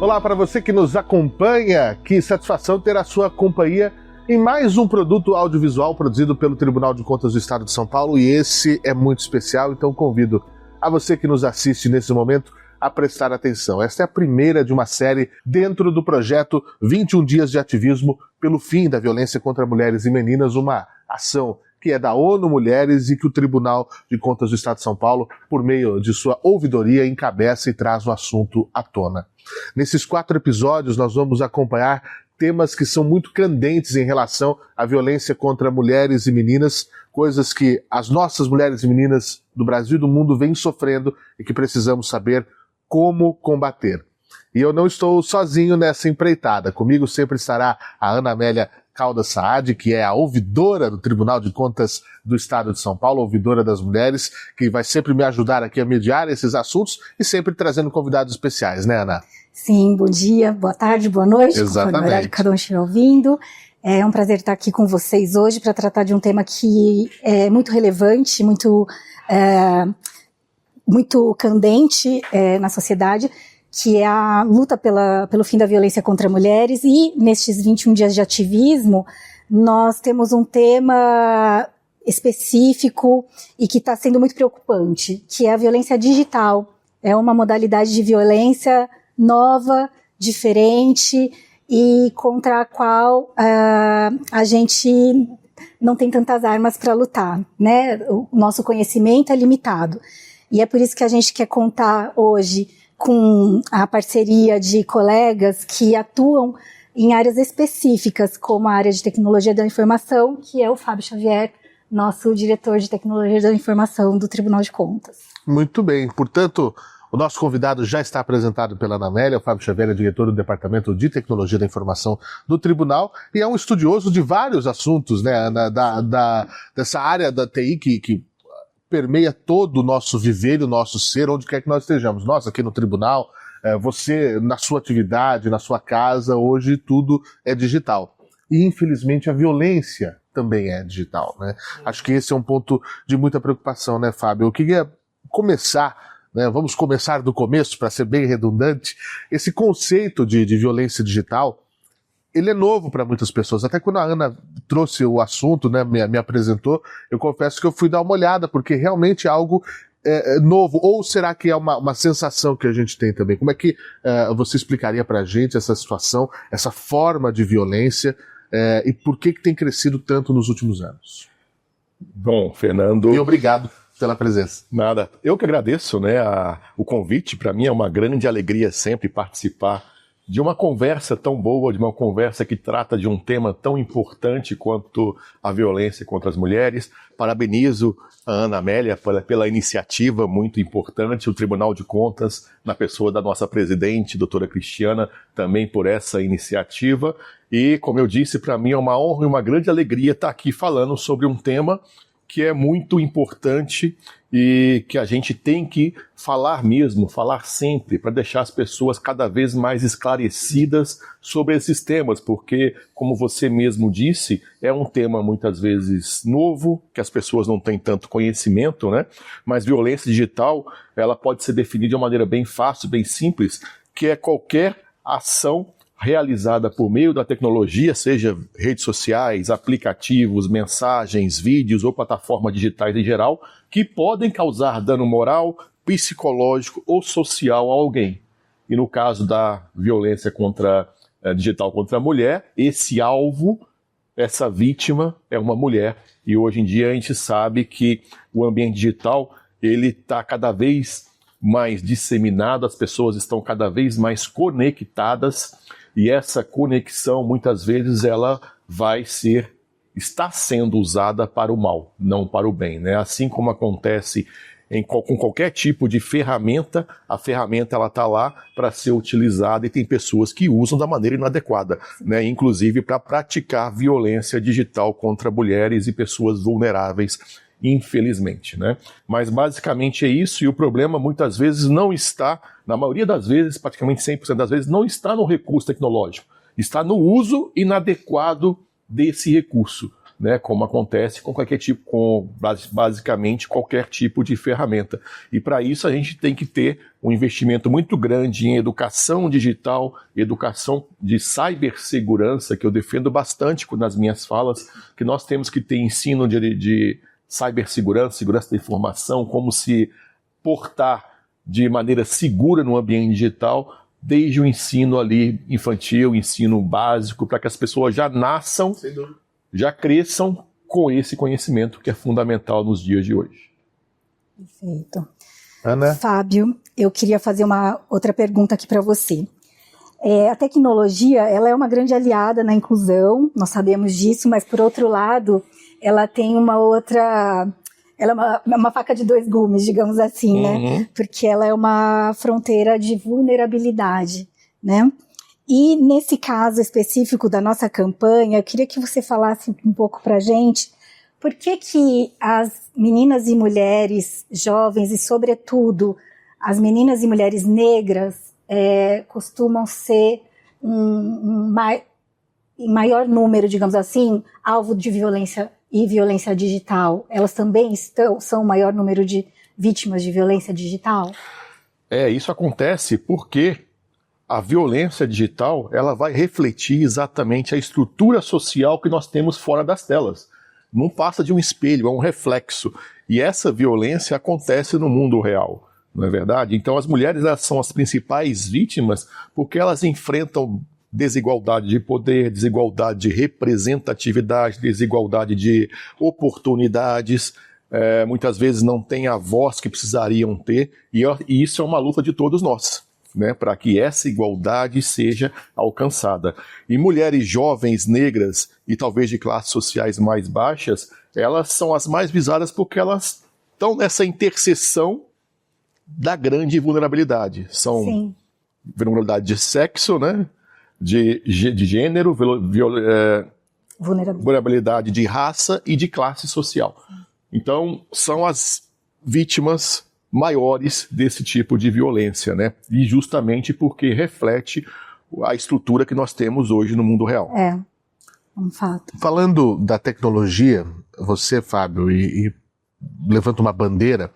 Olá para você que nos acompanha, que satisfação ter a sua companhia em mais um produto audiovisual produzido pelo Tribunal de Contas do Estado de São Paulo, e esse é muito especial, então convido a você que nos assiste nesse momento a prestar atenção. Esta é a primeira de uma série dentro do projeto 21 Dias de Ativismo pelo Fim da Violência contra Mulheres e Meninas, uma ação que é da ONU Mulheres e que o Tribunal de Contas do Estado de São Paulo, por meio de sua ouvidoria, encabeça e traz o assunto à tona. Nesses 4 episódios nós vamos acompanhar temas que são muito candentes em relação à violência contra mulheres e meninas, coisas que as nossas mulheres e meninas do Brasil e do mundo vêm sofrendo e que precisamos saber como combater. E eu não estou sozinho nessa empreitada. Comigo sempre estará a Ana Amélia Caldas Saad, que é a ouvidora do Tribunal de Contas do Estado de São Paulo, ouvidora das mulheres, que vai sempre me ajudar aqui a mediar esses assuntos e sempre trazendo convidados especiais, né, Ana? Sim, bom dia, boa tarde, boa noite. Exatamente. Conforme o horário que cada um estiver ouvindo. É um prazer estar aqui com vocês hoje para tratar de um tema que é muito relevante, muito candente na sociedade, que é a luta pelo fim da violência contra mulheres. E nestes 21 dias de ativismo, nós temos um tema específico e que está sendo muito preocupante, que é a violência digital. É uma modalidade de violência nova, diferente e contra a qual a gente não tem tantas armas para lutar, né? O nosso conhecimento é limitado. E é por isso que a gente quer contar hoje com a parceria de colegas que atuam em áreas específicas, como a área de tecnologia da informação, que é o Fábio Xavier, nosso diretor de tecnologia da informação do Tribunal de Contas. Muito bem, portanto, o nosso convidado já está apresentado pela Ana Amélia. O Fábio Xavier é diretor do Departamento de Tecnologia da Informação do Tribunal e é um estudioso de vários assuntos, né, Ana, dessa área da TI que permeia todo o nosso viver e o nosso ser, onde quer que nós estejamos. Nós aqui no tribunal, você na sua atividade, na sua casa, hoje tudo é digital. E infelizmente a violência também é digital, né? Acho que esse é um ponto de muita preocupação, né, Fábio? Eu queria começar, né, vamos começar do começo, para ser bem redundante. Esse conceito de violência digital, ele é novo para muitas pessoas. Até quando a Ana trouxe o assunto, né, me apresentou, eu confesso que eu fui dar uma olhada, porque realmente é algo novo. Ou será que é uma sensação que a gente tem também? Como é que você explicaria para a gente essa situação, essa forma de violência, e por que tem crescido tanto nos últimos anos? Bom, Fernando... E obrigado pela presença. Nada. Eu que agradeço, né, o convite. Para mim é uma grande alegria sempre participar de uma conversa tão boa, de uma conversa que trata de um tema tão importante quanto a violência contra as mulheres. Parabenizo a Ana Amélia pela iniciativa muito importante, o Tribunal de Contas, na pessoa da nossa presidente, doutora Cristiana, também por essa iniciativa. E, como eu disse, para mim é uma honra e uma grande alegria estar aqui falando sobre um tema que é muito importante e que a gente tem que falar mesmo, falar sempre, para deixar as pessoas cada vez mais esclarecidas sobre esses temas, porque, como você mesmo disse, é um tema muitas vezes novo, que as pessoas não têm tanto conhecimento, né? Mas violência digital, ela pode ser definida de uma maneira bem fácil, bem simples, que é qualquer ação realizada por meio da tecnologia, seja redes sociais, aplicativos, mensagens, vídeos ou plataformas digitais em geral, que podem causar dano moral, psicológico ou social a alguém. E no caso da violência digital contra a mulher, esse alvo, essa vítima é uma mulher. E hoje em dia a gente sabe que o ambiente digital ele está cada vez mais disseminado, as pessoas estão cada vez mais conectadas. E essa conexão, muitas vezes, ela está sendo usada para o mal, não para o bem, né? Assim como acontece com qualquer tipo de ferramenta, a ferramenta está lá para ser utilizada e tem pessoas que usam da maneira inadequada, né? Inclusive para praticar violência digital contra mulheres e pessoas vulneráveis, infelizmente, né? Mas basicamente é isso, e o problema muitas vezes não está, na maioria das vezes, praticamente 100% das vezes, não está no recurso tecnológico, está no uso inadequado desse recurso. né, como acontece com basicamente qualquer tipo de ferramenta. E para isso a gente tem que ter um investimento muito grande em educação digital, educação de cibersegurança, que eu defendo bastante nas minhas falas, que nós temos que ter ensino de cibersegurança, segurança da informação, como se portar de maneira segura no ambiente digital, desde o ensino ali infantil, ensino básico, para que as pessoas já nasçam, já cresçam com esse conhecimento que é fundamental nos dias de hoje. Perfeito. Ana? Fábio, eu queria fazer uma outra pergunta aqui para você. A tecnologia, ela é uma grande aliada na inclusão, nós sabemos disso, mas por outro lado, ela tem uma outra... Ela é uma faca de dois gumes, digamos assim, né? Porque ela é uma fronteira de vulnerabilidade, né? E nesse caso específico da nossa campanha, eu queria que você falasse um pouco pra gente por que as meninas e mulheres jovens, e sobretudo as meninas e mulheres negras, costumam ser em maior número, digamos assim, alvo de violência e violência digital. Elas também são o maior número de vítimas de violência digital? Isso acontece porque a violência digital, ela vai refletir exatamente a estrutura social que nós temos fora das telas. Não passa de um espelho, é um reflexo. E essa violência acontece no mundo real, não é verdade? Então as mulheres, elas são as principais vítimas porque elas enfrentam desigualdade de poder, desigualdade de representatividade, desigualdade de oportunidades, muitas vezes não têm a voz que precisariam ter, e isso é uma luta de todos nós, né, para que essa igualdade seja alcançada. E mulheres jovens, negras e talvez de classes sociais mais baixas, elas são as mais visadas porque elas estão nessa interseção da grande vulnerabilidade. São vulnerabilidade de sexo, né? De gênero, vulnerabilidade de raça e de classe social. Então, são as vítimas maiores desse tipo de violência, né? E justamente porque reflete a estrutura que nós temos hoje no mundo real. Um fato. Falando da tecnologia, você, Fábio, e levanta uma bandeira,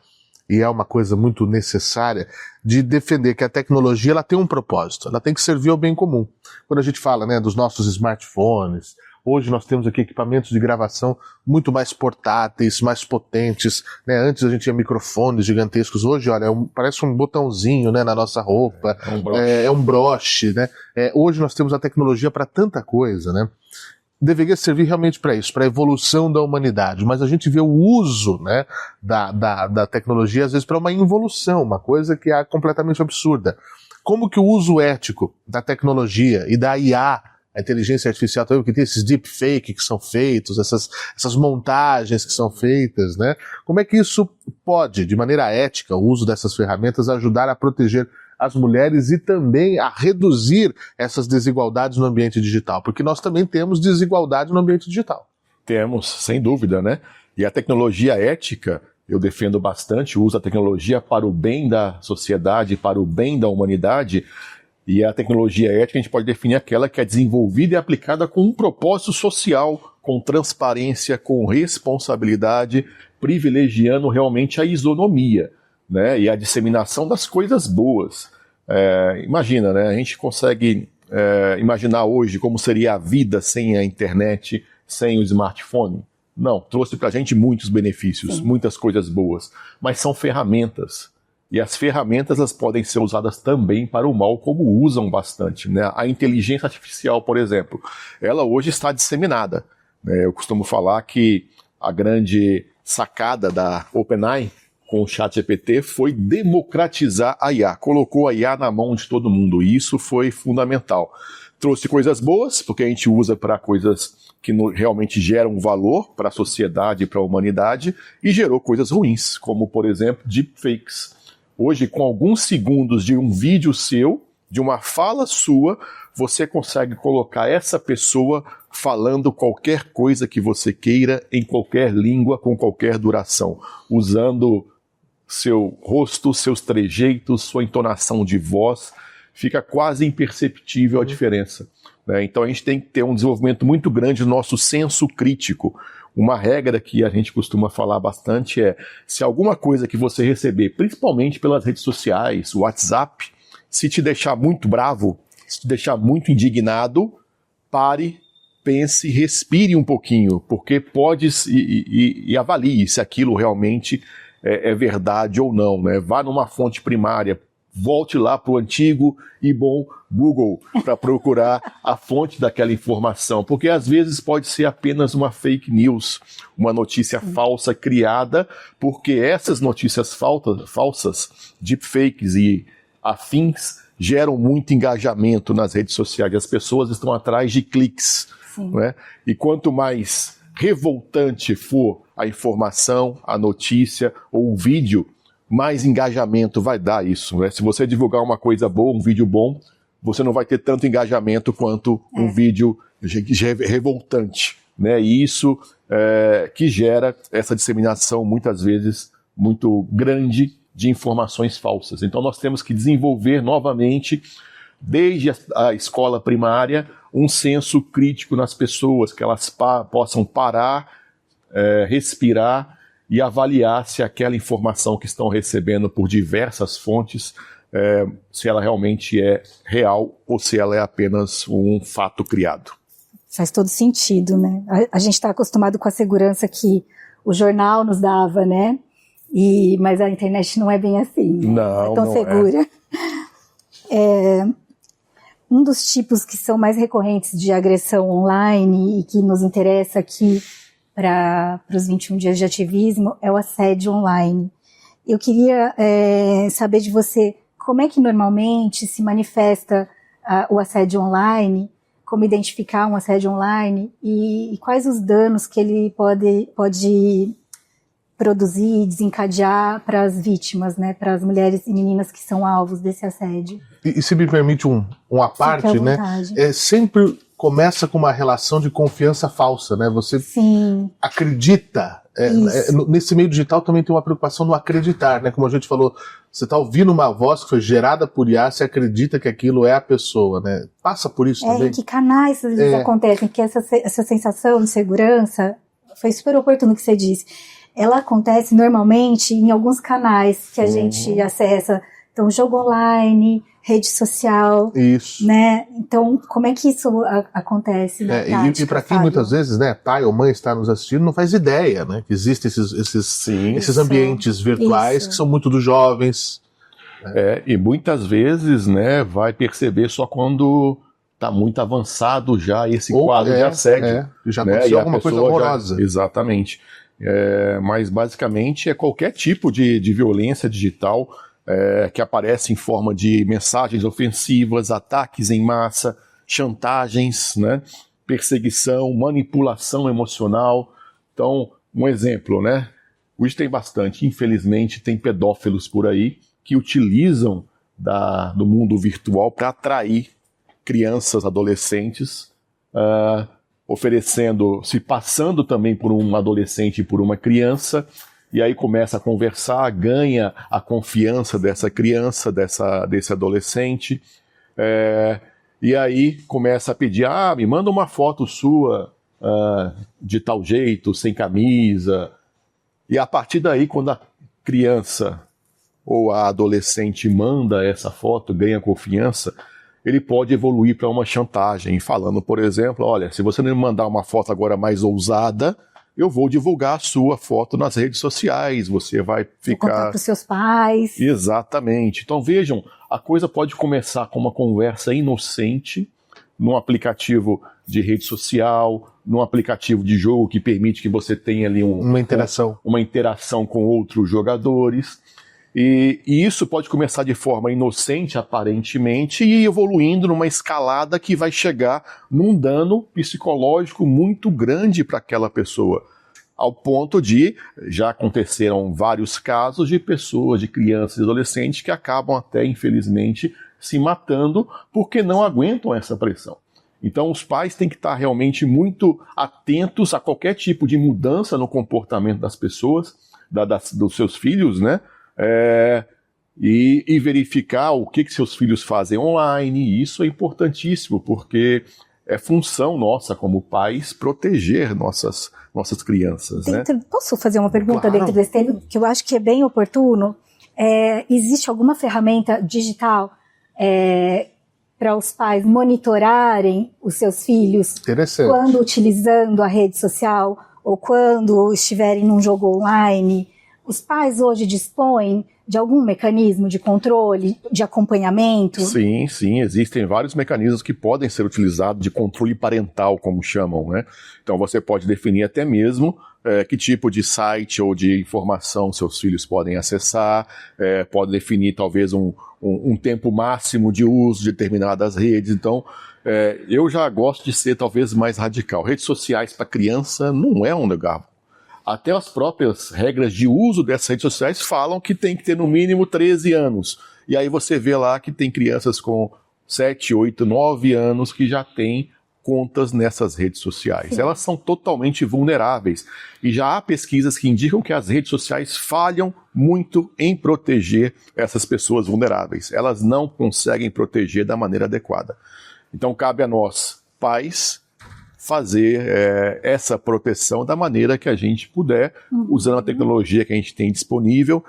e é uma coisa muito necessária, de defender que a tecnologia ela tem um propósito, ela tem que servir ao bem comum. Quando a gente fala, né, dos nossos smartphones, hoje nós temos aqui equipamentos de gravação muito mais portáteis, mais potentes, né? Antes a gente tinha microfones gigantescos, hoje, olha, parece um botãozinho, né, na nossa roupa, é um broche, né? Hoje nós temos a tecnologia para tanta coisa, né? Deveria servir realmente para isso, para a evolução da humanidade, mas a gente vê o uso, né, da tecnologia às vezes para uma involução, uma coisa que é completamente absurda. Como que o uso ético da tecnologia e da IA, a inteligência artificial, que tem esses deepfake que são feitos, essas montagens que são feitas, né? Como é que isso pode, de maneira ética, o uso dessas ferramentas ajudar a proteger as mulheres e também a reduzir essas desigualdades no ambiente digital? Porque nós também temos desigualdade no ambiente digital. Temos, sem dúvida, né? E a tecnologia ética, eu defendo bastante o uso da tecnologia para o bem da sociedade, para o bem da humanidade. E a tecnologia ética a gente pode definir aquela que é desenvolvida e aplicada com um propósito social, com transparência, com responsabilidade, privilegiando realmente a isonomia, né, e a disseminação das coisas boas. Imagina, né, a gente consegue imaginar hoje como seria a vida sem a internet, sem o smartphone? Não, trouxe para a gente muitos benefícios, muitas coisas boas, mas são ferramentas. E as ferramentas elas podem ser usadas também para o mal, como usam bastante, né? A inteligência artificial, por exemplo, ela hoje está disseminada, né? Eu costumo falar que a grande sacada da OpenAI com o ChatGPT foi democratizar a IA, colocou a IA na mão de todo mundo, e isso foi fundamental. Trouxe coisas boas, porque a gente usa para coisas que realmente geram valor para a sociedade e para a humanidade, e gerou coisas ruins, como, por exemplo, deepfakes. Hoje, com alguns segundos de um vídeo seu, de uma fala sua, você consegue colocar essa pessoa falando qualquer coisa que você queira, em qualquer língua, com qualquer duração, usando seu rosto, seus trejeitos, sua entonação de voz. Fica quase imperceptível a diferença. né? Então a gente tem que ter um desenvolvimento muito grande do nosso senso crítico. Uma regra que a gente costuma falar bastante é, se alguma coisa que você receber, principalmente pelas redes sociais, o WhatsApp, se te deixar muito bravo, se te deixar muito indignado, pare, pense, respire um pouquinho, porque pode e avalie se aquilo realmente é verdade ou não, né? Vá numa fonte primária, volte lá para o antigo e bom Google para procurar a fonte daquela informação, porque às vezes pode ser apenas uma fake news, uma notícia falsa criada, porque essas notícias falsas, deepfakes e afins, geram muito engajamento nas redes sociais. As pessoas estão atrás de cliques, né? E quanto mais revoltante for a informação, a notícia ou o vídeo, mais engajamento vai dar isso, né? Se você divulgar uma coisa boa, um vídeo bom, você não vai ter tanto engajamento quanto um vídeo revoltante, né? E isso que gera essa disseminação, muitas vezes, muito grande de informações falsas. Então nós temos que desenvolver novamente, desde a escola primária, um senso crítico nas pessoas, que elas possam parar, respirar e avaliar se aquela informação que estão recebendo por diversas fontes, se ela realmente é real ou se ela é apenas um fato criado. Faz todo sentido, né? A gente está acostumado com a segurança que o jornal nos dava, né? Mas a internet não é bem assim, né? Não é tão segura. Um dos tipos que são mais recorrentes de agressão online e que nos interessa aqui para os 21 dias de ativismo é o assédio online. Eu queria saber de você como é que normalmente se manifesta o assédio online, como identificar um assédio online e quais os danos que ele pode produzir e desencadear para as vítimas, né, para as mulheres e meninas que são alvos desse assédio. E se me permite uma parte, né? Sempre começa com uma relação de confiança falsa, né? Você acredita. Nesse meio digital também tem uma preocupação no acreditar, né? Como a gente falou, você está ouvindo uma voz que foi gerada por IA, você acredita que aquilo é a pessoa, né? Passa por isso também. Em que canais às vezes acontecem, porque essa sensação de segurança, foi super oportuno que você disse, ela acontece normalmente em alguns canais que a gente acessa, então jogo online, rede social, né? Então, como é que isso acontece na prática? E para quem muitas vezes, né, pai ou mãe está nos assistindo, não faz ideia, né, que existem esses ambientes virtuais que são muito dos jovens. E muitas vezes, né, vai perceber só quando está muito avançado já esse quadro de assédio. Já aconteceu alguma coisa horrorosa. Exatamente. Mas basicamente é qualquer tipo de violência digital que aparece em forma de mensagens ofensivas, ataques em massa, chantagens, né, perseguição, manipulação emocional. Então, um exemplo, né? Hoje tem bastante, infelizmente, tem pedófilos por aí que utilizam do mundo virtual para atrair crianças, adolescentes, se passando também por um adolescente e por uma criança, e aí começa a conversar, ganha a confiança dessa criança, desse adolescente, e aí começa a pedir, me manda uma foto sua de tal jeito, sem camisa, e a partir daí, quando a criança ou a adolescente manda essa foto, ganha confiança, ele pode evoluir para uma chantagem, falando, por exemplo, olha, se você não me mandar uma foto agora mais ousada, eu vou divulgar a sua foto nas redes sociais, você vai ficar... Vou contar para os seus pais. Exatamente. Então vejam, a coisa pode começar com uma conversa inocente, num aplicativo de rede social, num aplicativo de jogo que permite que você tenha ali uma interação com outros jogadores. E isso pode começar de forma inocente, aparentemente, e evoluindo numa escalada que vai chegar num dano psicológico muito grande para aquela pessoa. Ao ponto de, já aconteceram vários casos de pessoas, de crianças e adolescentes que acabam até, infelizmente, se matando porque não aguentam essa pressão. Então os pais têm que estar realmente muito atentos a qualquer tipo de mudança no comportamento das pessoas, dos seus filhos, né? E verificar o que seus filhos fazem online. E isso é importantíssimo, porque é função nossa como pais proteger nossas crianças, né? Posso fazer uma pergunta Claro. dentro desse tema, que eu acho que é bem oportuno? Existe alguma ferramenta digital para os pais monitorarem os seus filhos Interessante. quando utilizando a rede social ou quando estiverem num jogo online? Os pais hoje dispõem de algum mecanismo de controle, de acompanhamento? Sim, existem vários mecanismos que podem ser utilizados de controle parental, como chamam, né? Então você pode definir até mesmo que tipo de site ou de informação seus filhos podem acessar, pode definir talvez um tempo máximo de uso de determinadas redes. Então, eu já gosto de ser talvez mais radical. Redes sociais para criança não é um lugar. Até as próprias regras de uso dessas redes sociais falam que tem que ter no mínimo 13 anos. E aí você vê lá que tem crianças com 7, 8, 9 anos que já têm contas nessas redes sociais. Sim. Elas são totalmente vulneráveis. E já há pesquisas que indicam que as redes sociais falham muito em proteger essas pessoas vulneráveis. Elas não conseguem proteger da maneira adequada. Então cabe a nós, pais, fazer essa proteção da maneira que a gente puder, usando a tecnologia que a gente tem disponível,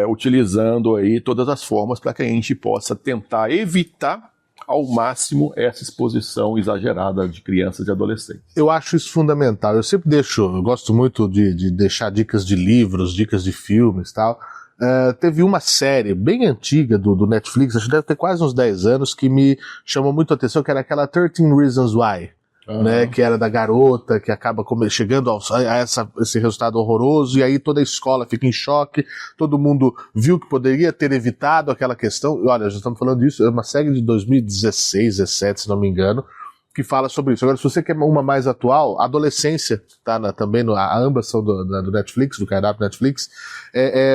utilizando aí todas as formas para que a gente possa tentar evitar ao máximo essa exposição exagerada de crianças e adolescentes. Eu acho isso fundamental. Eu gosto muito de deixar dicas de livros, dicas de filmes e tal. Teve uma série bem antiga do Netflix, acho que deve ter quase uns 10 anos, que me chamou muito a atenção, que era aquela 13 Reasons Why. Né, que era da garota que acaba chegando a esse resultado horroroso, e aí toda a escola fica em choque, todo mundo viu que poderia ter evitado aquela questão. E olha, já estamos falando disso, é uma série de 2016, 17, se não me engano, que fala sobre isso. Agora, se você quer uma mais atual, Adolescência, tá também, ambas são do Netflix, do cardápio Netflix,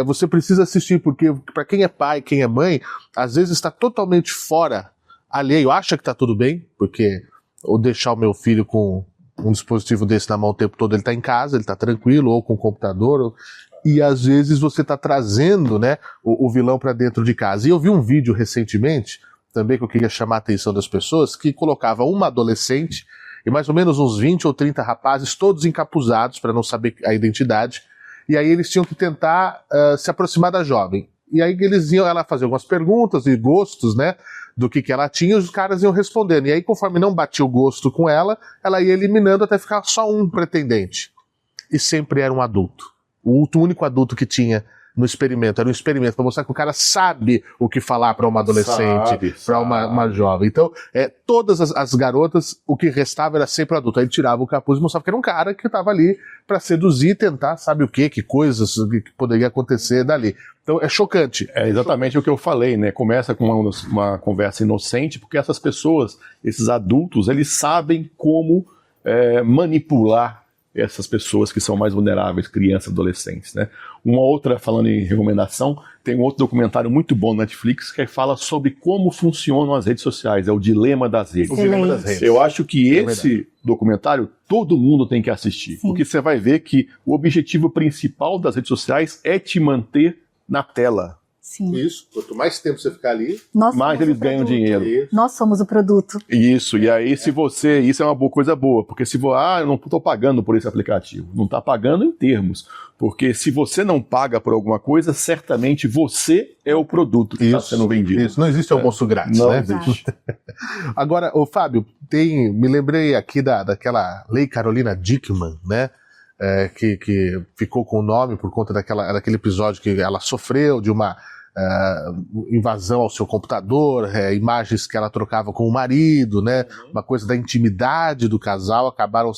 você precisa assistir, porque para quem é pai, quem é mãe, às vezes está totalmente fora, alheio, acha que está tudo bem, porque ou deixar o meu filho com um dispositivo desse na mão o tempo todo, ele está em casa, ele está tranquilo, ou com o computador, e às vezes você está trazendo, né, o vilão para dentro de casa. E eu vi um vídeo recentemente, também que eu queria chamar a atenção das pessoas, que colocava uma adolescente e mais ou menos uns 20 ou 30 rapazes, todos encapuzados para não saber a identidade, e aí eles tinham que tentar se aproximar da jovem. E aí ela fazia algumas perguntas e gostos, né, do que ela tinha, e os caras iam respondendo. E aí, conforme não batia o gosto com ela ia eliminando até ficar só um pretendente. E sempre era um adulto. O único adulto que tinha no experimento. Era um experimento para mostrar que o cara sabe o que falar para uma adolescente, para uma jovem. Então, todas as garotas, o que restava era sempre o adulto. Aí ele tirava o capuz e mostrava que era um cara que estava ali para seduzir, tentar, sabe o quê, que coisas que poderia acontecer dali. Então é chocante. É exatamente o que eu falei, né? Começa com uma conversa inocente, porque essas pessoas, esses adultos, eles sabem como manipular essas pessoas que são mais vulneráveis, crianças, adolescentes, né? Uma outra, falando em recomendação, tem um outro documentário muito bom no Netflix que fala sobre como funcionam as redes sociais, é o Dilema das Redes. O Dilema das Redes. Eu acho que esse documentário todo mundo tem que assistir, Sim. porque você vai ver que o objetivo principal das redes sociais é te manter na tela. Sim. Isso, quanto mais tempo você ficar ali, mais eles ganham dinheiro. Nós somos o produto. Isso, e aí isso é uma coisa boa, porque se eu não estou pagando por esse aplicativo, não está pagando em termos, porque se você não paga por alguma coisa, certamente você é o produto que está sendo vendido. Isso, não existe almoço grátis, não né? existe. Agora, Fábio, me lembrei aqui daquela Lei Carolina Dickmann, né? Que ficou com o nome por conta daquele episódio que ela sofreu de uma invasão ao seu computador, imagens que ela trocava com o marido, né? Uma coisa da intimidade do casal,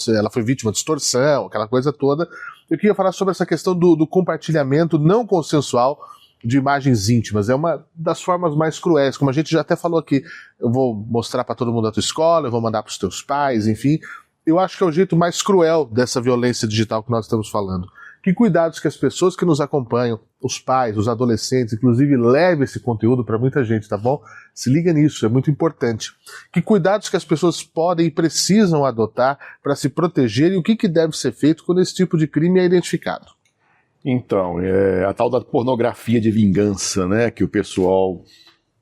ela foi vítima de extorsão, aquela coisa toda. Eu queria falar sobre essa questão do compartilhamento não consensual de imagens íntimas. É uma das formas mais cruéis, como a gente já até falou aqui. Eu vou mostrar para todo mundo da tua escola, eu vou mandar para os teus pais, enfim. Eu acho que é o jeito mais cruel dessa violência digital que nós estamos falando. Que cuidados que as pessoas que nos acompanham, os pais, os adolescentes, inclusive, levem esse conteúdo para muita gente, tá bom? Se liga nisso, é muito importante. Que cuidados que as pessoas podem e precisam adotar para se proteger e o que deve ser feito quando esse tipo de crime é identificado? Então, a tal da pornografia de vingança, né? Que o pessoal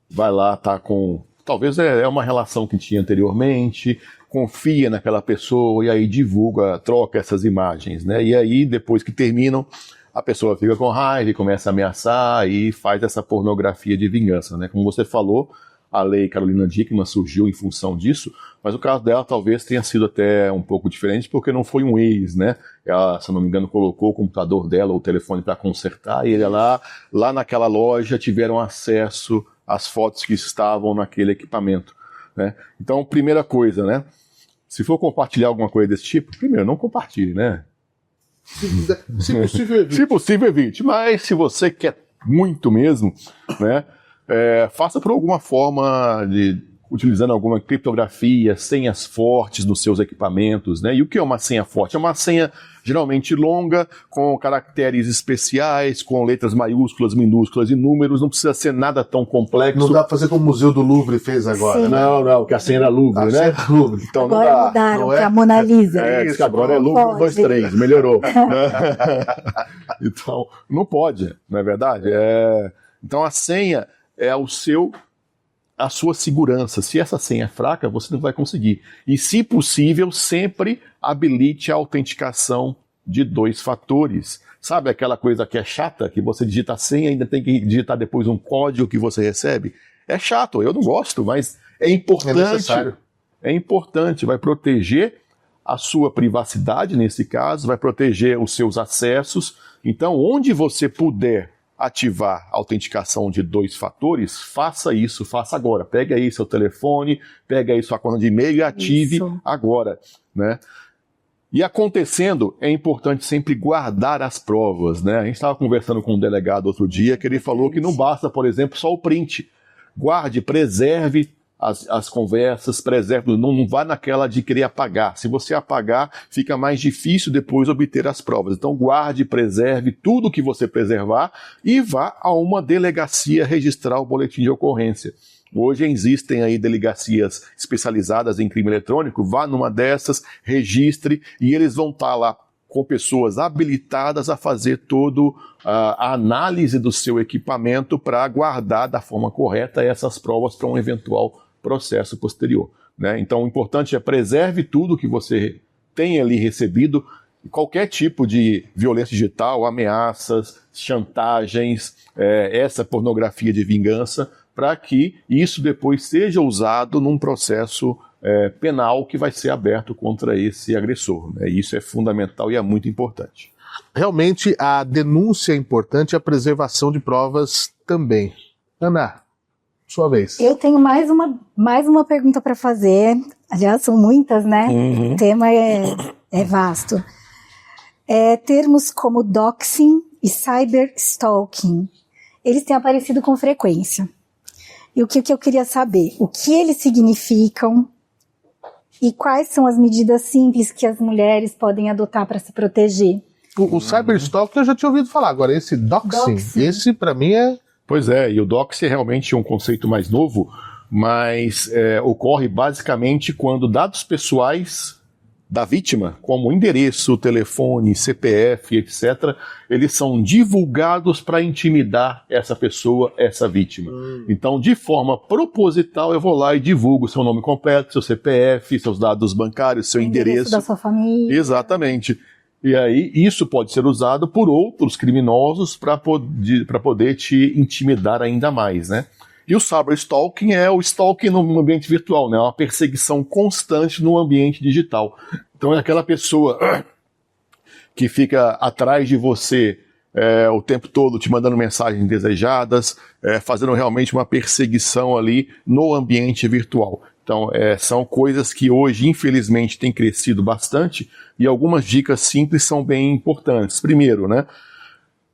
vai lá, tá com talvez é uma relação que tinha anteriormente, confia naquela pessoa e aí divulga, troca essas imagens, né? E aí, depois que terminam, a pessoa fica com raiva e começa a ameaçar e faz essa pornografia de vingança, né? Como você falou, a lei Carolina Dickmann surgiu em função disso, mas o caso dela talvez tenha sido até um pouco diferente, porque não foi um ex, né? Ela, se eu não me engano, colocou o computador dela, o telefone para consertar, e ele lá naquela loja tiveram acesso às fotos que estavam naquele equipamento, né? Então, primeira coisa, né? Se for compartilhar alguma coisa desse tipo, primeiro, não compartilhe, né? Se possível, evite. Se possível, evite. Mas se você quer muito mesmo, né? Faça por alguma forma, utilizando alguma criptografia, senhas fortes nos seus equipamentos, né? E o que é uma senha forte? É uma senha geralmente longa, com caracteres especiais, com letras maiúsculas, minúsculas e números, não precisa ser nada tão complexo. Não dá pra fazer como o Museu do Louvre fez agora. Sim. Não, que a senha era Louvre, né? Louvre. Então agora não dá. mudaram não é? para Mona Lisa. Diz que agora é Louvre 1, 2, 3, melhorou. Então, não pode, não é verdade? Então a senha é a sua segurança. Se essa senha é fraca, você não vai conseguir. E, se possível, sempre habilite a autenticação de 2 fatores. Sabe aquela coisa que é chata, que você digita a senha e ainda tem que digitar depois um código que você recebe? É chato, eu não gosto, mas é importante. É necessário. É importante, vai proteger a sua privacidade, nesse caso, vai proteger os seus acessos. Então, onde você puder ativar a autenticação de 2 fatores, faça isso, faça agora. Pega aí seu telefone, pega aí sua conta de e-mail e ative agora, né? E acontecendo, é importante sempre guardar as provas, né? A gente estava conversando com um delegado outro dia que ele falou que não basta, por exemplo, só o print. Guarde, preserve as conversas, preserve, não vá naquela de querer apagar. Se você apagar, fica mais difícil depois obter as provas. Então guarde, preserve tudo que você preservar e vá a uma delegacia registrar o boletim de ocorrência. Hoje existem aí delegacias especializadas em crime eletrônico, vá numa dessas, registre e eles vão estar lá com pessoas habilitadas a fazer toda a análise do seu equipamento para guardar da forma correta essas provas para um eventual processo posterior, né? Então o importante é preserve tudo que você tem ali recebido, qualquer tipo de violência digital, ameaças, chantagens, essa pornografia de vingança, para que isso depois seja usado num processo penal que vai ser aberto contra esse agressor, né? Isso é fundamental e é muito importante. Realmente a denúncia é importante, a preservação de provas também. Ana, sua vez. Eu tenho mais uma pergunta para fazer. Aliás, são muitas, né? Uhum. O tema é vasto. Termos como doxing e cyberstalking, eles têm aparecido com frequência. E o que eu queria saber? O que eles significam e quais são as medidas simples que as mulheres podem adotar para se proteger? O cyberstalking eu já tinha ouvido falar, agora esse doxing. Esse para mim é... Pois é, e o doxing é realmente um conceito mais novo, mas ocorre basicamente quando dados pessoais da vítima, como endereço, telefone, CPF, etc., eles são divulgados para intimidar essa pessoa, essa vítima. Então, de forma proposital, eu vou lá e divulgo seu nome completo, seu CPF, seus dados bancários, seu endereço da sua família. Exatamente. E aí, isso pode ser usado por outros criminosos para poder te intimidar ainda mais, né? E o cyberstalking é o stalking no ambiente virtual, né? É uma perseguição constante no ambiente digital. Então é aquela pessoa que fica atrás de você o tempo todo, te mandando mensagens indesejadas, fazendo realmente uma perseguição ali no ambiente virtual. Então, são coisas que hoje, infelizmente, têm crescido bastante e algumas dicas simples são bem importantes. Primeiro, né?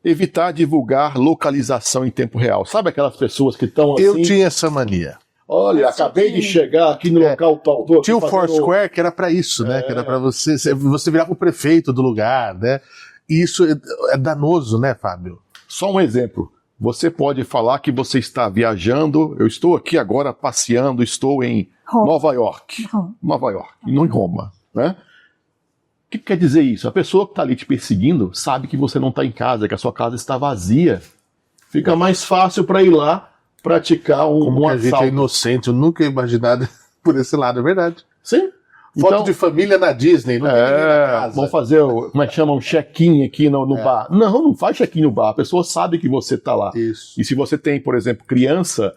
Evitar divulgar localização em tempo real. Sabe aquelas pessoas que estão assim... Eu tinha essa mania. Olha, acabei de chegar aqui no local tal. Tinha o Foursquare que era para isso, né? Que era para você virar o prefeito do lugar, né? E isso é danoso, né, Fábio? Só um exemplo. Você pode falar que você está viajando. Eu estou aqui agora passeando, estou em Nova York. Nova York, e não em Roma, né? O que quer dizer isso? A pessoa que está ali te perseguindo sabe que você não está em casa, que a sua casa está vazia. Fica mais fácil para ir lá praticar Como um a gente é inocente, eu nunca ia imaginar por esse lado, é verdade. Sim. Foto Então, de família na Disney, não tem ninguém na casa. vamos fazer, como é que chama, um check-in aqui no bar. Não faz check-in no bar, a pessoa sabe que você está lá. Isso. E se você tem, por exemplo, criança,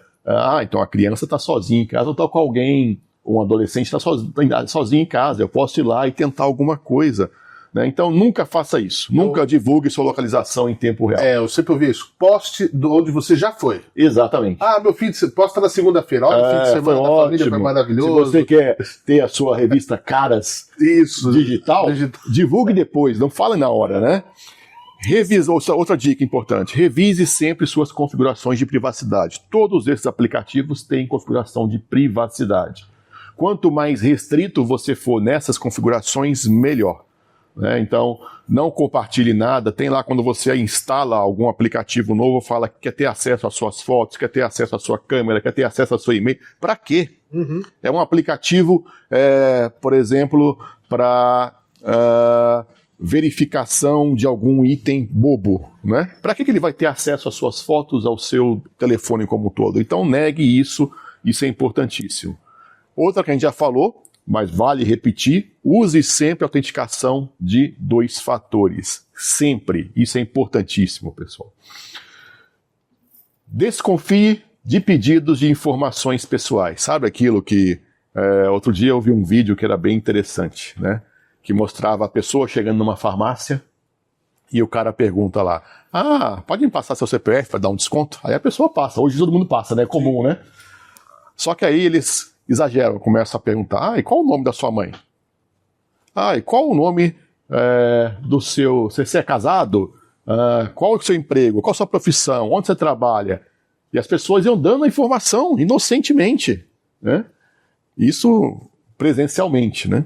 então a criança está sozinha em casa ou está com alguém, um adolescente está sozinho em casa, eu posso ir lá e tentar alguma coisa. Né? Então nunca faça isso, nunca divulgue sua localização em tempo real. Eu sempre ouvi isso, poste de onde você já foi. Exatamente. Meu filho, posta na segunda-feira, olha o fim de semana da família, foi maravilhoso. Se você quer ter a sua revista Caras digital, divulgue depois, não fale na hora, né? Outra dica importante, revise sempre suas configurações de privacidade. Todos esses aplicativos têm configuração de privacidade. Quanto mais restrito você for nessas configurações, melhor. Né? Então, não compartilhe nada. Tem lá, quando você instala algum aplicativo novo, fala que quer ter acesso às suas fotos, quer ter acesso à sua câmera, quer ter acesso ao seu e-mail. Para quê? É um aplicativo, por exemplo, para verificação de algum item bobo. Né? Para que ele vai ter acesso às suas fotos, ao seu telefone como um todo? Então, negue isso é importantíssimo. Outra que a gente já falou, mas vale repetir, use sempre a autenticação de 2 fatores. Sempre. Isso é importantíssimo, pessoal. Desconfie de pedidos de informações pessoais. Sabe aquilo que... outro dia eu vi um vídeo que era bem interessante, né? Que mostrava a pessoa chegando numa farmácia e o cara pergunta lá, pode me passar seu CPF para dar um desconto? Aí a pessoa passa. Hoje todo mundo passa, né? É comum, né? Só que aí eles exageram, começam a perguntar, e qual o nome da sua mãe? E qual o nome do seu... Você é casado? Qual é o seu emprego? Qual a sua profissão? Onde você trabalha? E as pessoas iam dando a informação, inocentemente. Né? Isso presencialmente, né?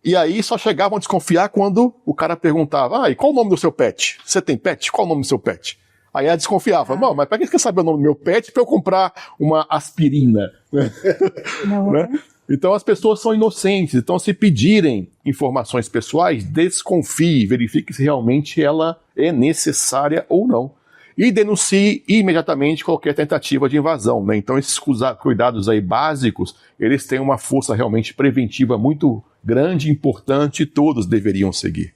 E aí só chegavam a desconfiar quando o cara perguntava, e qual o nome do seu pet? Você tem pet? Qual o nome do seu pet? Aí ela desconfiava, mas para que você quer saber o nome do meu pet para eu comprar uma aspirina? Não. Né? Então as pessoas são inocentes, então se pedirem informações pessoais, desconfie, verifique se realmente ela é necessária ou não. E denuncie imediatamente qualquer tentativa de invasão. Né? Então esses cuidados aí básicos, eles têm uma força realmente preventiva muito grande e importante e todos deveriam seguir.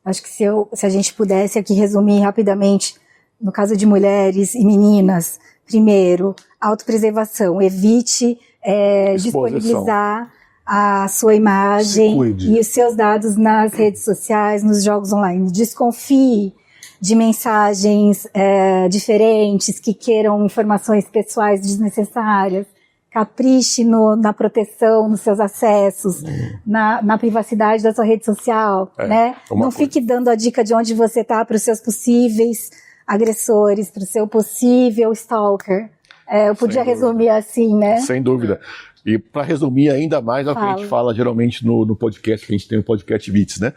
Acho que se a gente pudesse aqui resumir rapidamente, no caso de mulheres e meninas, primeiro, autopreservação, evite disponibilizar a sua imagem e os seus dados nas redes sociais, nos jogos online. Desconfie de mensagens diferentes que queiram informações pessoais desnecessárias. Capriche na proteção, nos seus acessos, na privacidade da sua rede social, né? Não fique dando a dica de onde você está para os seus possíveis agressores, para o seu possível stalker. Eu podia resumir assim, né? Sem dúvida. E para resumir ainda mais, é o que a gente fala geralmente no podcast, que a gente tem o podcast Bits, né?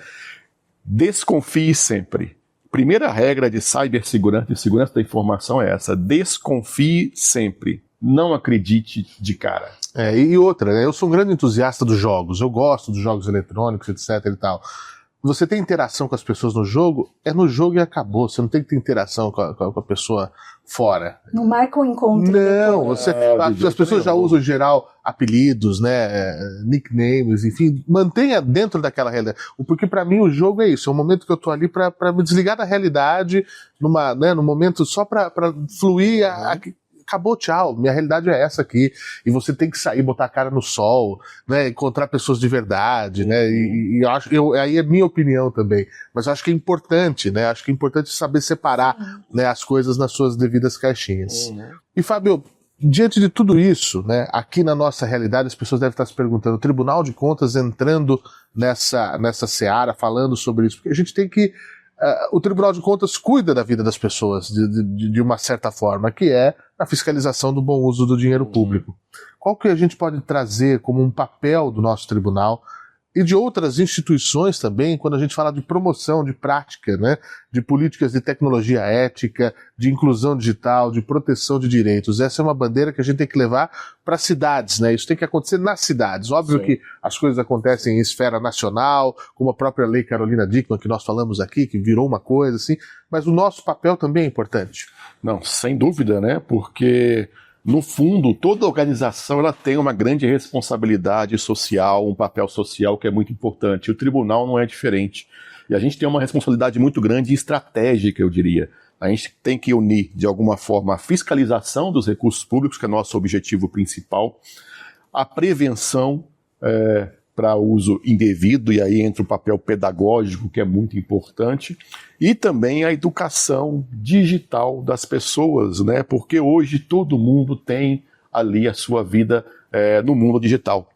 Desconfie sempre. Primeira regra de cibersegurança e segurança da informação é essa. Desconfie sempre. Não acredite de cara. E outra, né? Eu sou um grande entusiasta dos jogos. Eu gosto dos jogos eletrônicos, etc e tal. Você tem interação com as pessoas no jogo, é no jogo e acabou. Você não tem que ter interação com a pessoa fora. Não marca um encontro. Não, as pessoas já usam em geral apelidos, né, nicknames, enfim, mantenha dentro daquela realidade. Porque para mim o jogo é isso, é um momento que eu tô ali para me desligar da realidade, num momento só para fluir. Acabou, tchau, minha realidade é essa aqui, e você tem que sair, botar a cara no sol, né, encontrar pessoas de verdade, né, e aí é minha opinião também, mas eu acho que é importante, né, acho que é importante saber separar, né, as coisas nas suas devidas caixinhas. E Fábio, diante de tudo isso, né, aqui na nossa realidade as pessoas devem estar se perguntando, o Tribunal de Contas entrando nessa seara, falando sobre isso, porque a gente tem que o Tribunal de Contas cuida da vida das pessoas de uma certa forma, que é a fiscalização do bom uso do dinheiro público. Qual que a gente pode trazer como um papel do nosso tribunal e de outras instituições também, quando a gente fala de promoção, de prática, né, de políticas de tecnologia ética, de inclusão digital, de proteção de direitos? Essa é uma bandeira que a gente tem que levar para as cidades, né? Isso tem que acontecer nas cidades. Óbvio que as coisas acontecem em esfera nacional, como a própria Lei Carolina Dickmann, que nós falamos aqui, que virou uma coisa assim, mas o nosso papel também é importante. Não, sem dúvida, né? Porque no fundo, toda organização ela tem uma grande responsabilidade social, um papel social que é muito importante. O tribunal não é diferente. E a gente tem uma responsabilidade muito grande e estratégica, eu diria. A gente tem que unir, de alguma forma, a fiscalização dos recursos públicos, que é nosso objetivo principal, a prevenção para uso indevido, e aí entra o papel pedagógico, que é muito importante, e também a educação digital das pessoas, né? Porque hoje todo mundo tem ali a sua vida no mundo digital.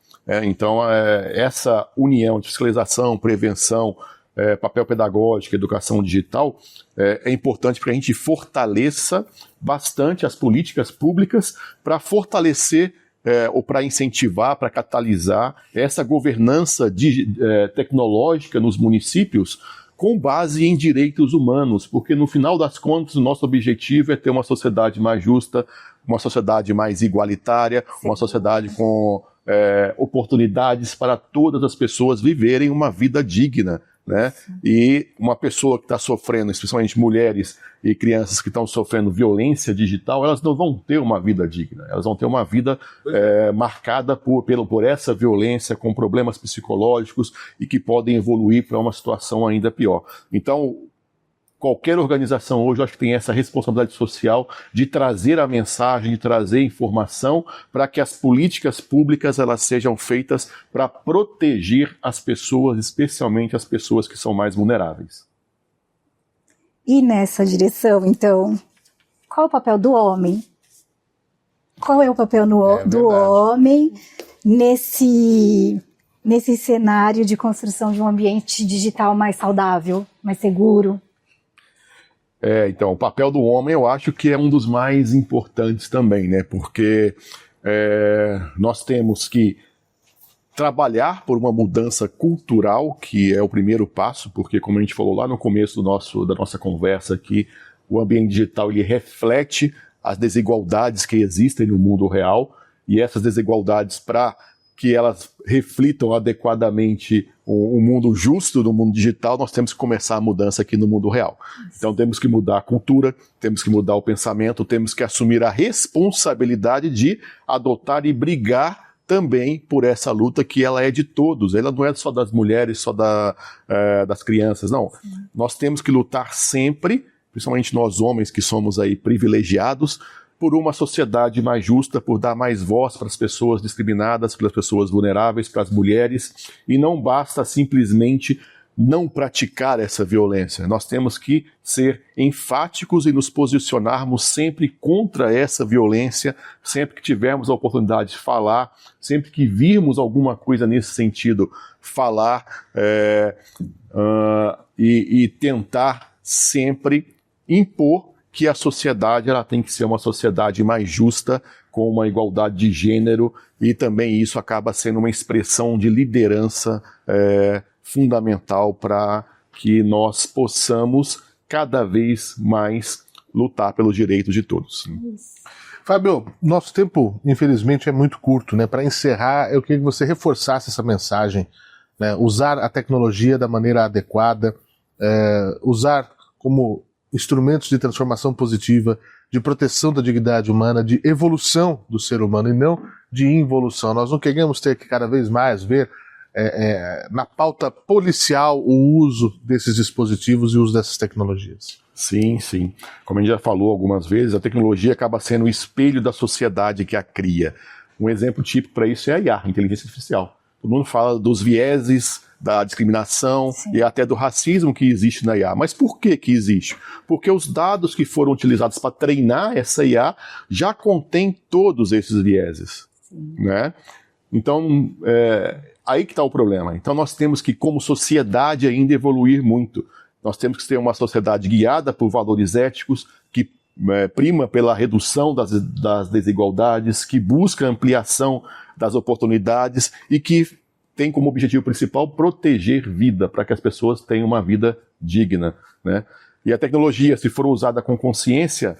Então, essa união de fiscalização, prevenção, papel pedagógico, educação digital, é importante para a gente fortaleça bastante as políticas públicas para fortalecer ou para incentivar, para catalisar essa governança tecnológica nos municípios com base em direitos humanos, porque no final das contas o nosso objetivo é ter uma sociedade mais justa, uma sociedade mais igualitária, uma sociedade com oportunidades para todas as pessoas viverem uma vida digna, né? E uma pessoa que está sofrendo, especialmente mulheres e crianças que estão sofrendo violência digital, elas não vão ter uma vida digna, elas vão ter uma vida marcada por essa violência, com problemas psicológicos e que podem evoluir para uma situação ainda pior. Então, qualquer organização hoje, eu acho que tem essa responsabilidade social de trazer a mensagem, de trazer informação para que as políticas públicas elas sejam feitas para proteger as pessoas, especialmente as pessoas que são mais vulneráveis. E nessa direção, então, qual o papel do homem? Qual é o papel do homem nesse cenário de construção de um ambiente digital mais saudável, mais seguro? Então, o papel do homem eu acho que é um dos mais importantes também, né? Porque nós temos que trabalhar por uma mudança cultural, que é o primeiro passo, porque como a gente falou lá no começo da nossa conversa aqui, o ambiente digital ele reflete as desigualdades que existem no mundo real, e essas desigualdades, para que elas reflitam adequadamente um mundo justo no mundo digital, nós temos que começar a mudança aqui no mundo real. Então temos que mudar a cultura, temos que mudar o pensamento, temos que assumir a responsabilidade de adotar e brigar também por essa luta que ela é de todos, ela não é só das mulheres, só das crianças, não. Sim. Nós temos que lutar sempre, principalmente nós homens que somos aí privilegiados, por uma sociedade mais justa, por dar mais voz para as pessoas discriminadas, para as pessoas vulneráveis, para as mulheres, e não basta simplesmente não praticar essa violência. Nós temos que ser enfáticos e nos posicionarmos sempre contra essa violência, sempre que tivermos a oportunidade de falar, sempre que virmos alguma coisa nesse sentido, falar e tentar sempre impor que a sociedade ela tem que ser uma sociedade mais justa, com uma igualdade de gênero, e também isso acaba sendo uma expressão de liderança fundamental para que nós possamos cada vez mais lutar pelos direitos de todos. Fábio, nosso tempo, infelizmente, é muito curto, né? Para encerrar, eu queria que você reforçasse essa mensagem, né? Usar a tecnologia da maneira adequada, usar como instrumentos de transformação positiva, de proteção da dignidade humana, de evolução do ser humano e não de involução. Nós não queremos ter que cada vez mais ver na pauta policial o uso desses dispositivos e o uso dessas tecnologias. Sim, sim. Como a gente já falou algumas vezes, a tecnologia acaba sendo o espelho da sociedade que a cria. Um exemplo típico para isso é a IA, a inteligência artificial. Todo mundo fala dos vieses da discriminação, sim, e até do racismo que existe na IA. Mas por que existe? Porque os dados que foram utilizados para treinar essa IA já contêm todos esses vieses, né? Então, aí que está o problema. Então nós temos que, como sociedade, ainda evoluir muito. Nós temos que ter uma sociedade guiada por valores éticos, que prima pela redução das desigualdades, que busca ampliação das oportunidades e que tem como objetivo principal proteger vida, para que as pessoas tenham uma vida digna, né? E a tecnologia, se for usada com consciência,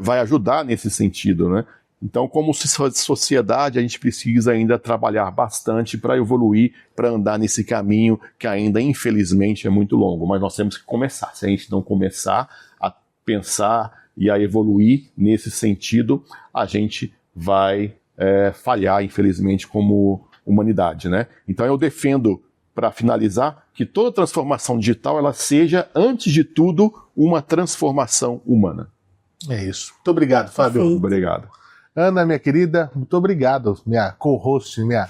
vai ajudar nesse sentido, né? Então, como sociedade, a gente precisa ainda trabalhar bastante para evoluir, para andar nesse caminho que ainda, infelizmente, é muito longo. Mas nós temos que começar. Se a gente não começar a pensar e a evoluir nesse sentido, a gente vai falhar, infelizmente, como humanidade, né? Então eu defendo, para finalizar, que toda transformação digital ela seja, antes de tudo, uma transformação humana. É isso. Muito obrigado, Fábio. Perfeito. Obrigado. Ana, minha querida, muito obrigado, minha co-host, minha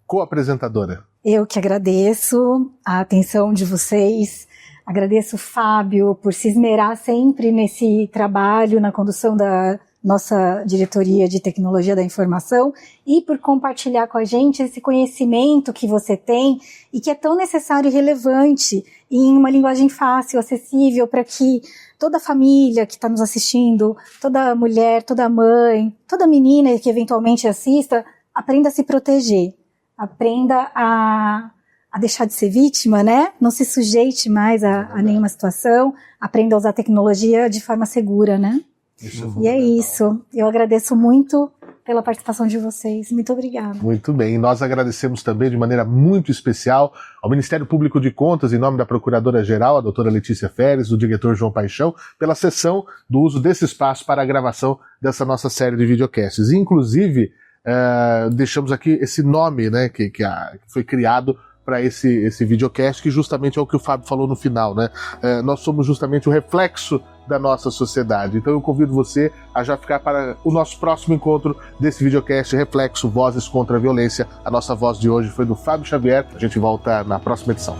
co-apresentadora. Eu que agradeço a atenção de vocês, agradeço o Fábio por se esmerar sempre nesse trabalho, na condução da nossa diretoria de tecnologia da informação e por compartilhar com a gente esse conhecimento que você tem e que é tão necessário e relevante em uma linguagem fácil, acessível, para que toda família que está nos assistindo, toda mulher, toda mãe, toda menina que eventualmente assista, aprenda a se proteger, aprenda a deixar de ser vítima, né? Não se sujeite mais a nenhuma situação, aprenda a usar a tecnologia de forma segura, né? E é isso. Eu agradeço muito pela participação de vocês. Muito obrigada. Muito bem. Nós agradecemos também de maneira muito especial ao Ministério Público de Contas, em nome da Procuradora-Geral, a doutora Letícia Feres, do diretor João Paixão, pela cessão do uso desse espaço para a gravação dessa nossa série de videocasts. Inclusive, deixamos aqui esse nome, né, que foi criado para esse videocast, que justamente é o que o Fábio falou no final, né? Nós somos justamente o reflexo da nossa sociedade. Então eu convido você a já ficar para o nosso próximo encontro desse videocast Reflexo, Vozes contra a Violência. A nossa voz de hoje foi do Fábio Xavier. A gente volta na próxima edição.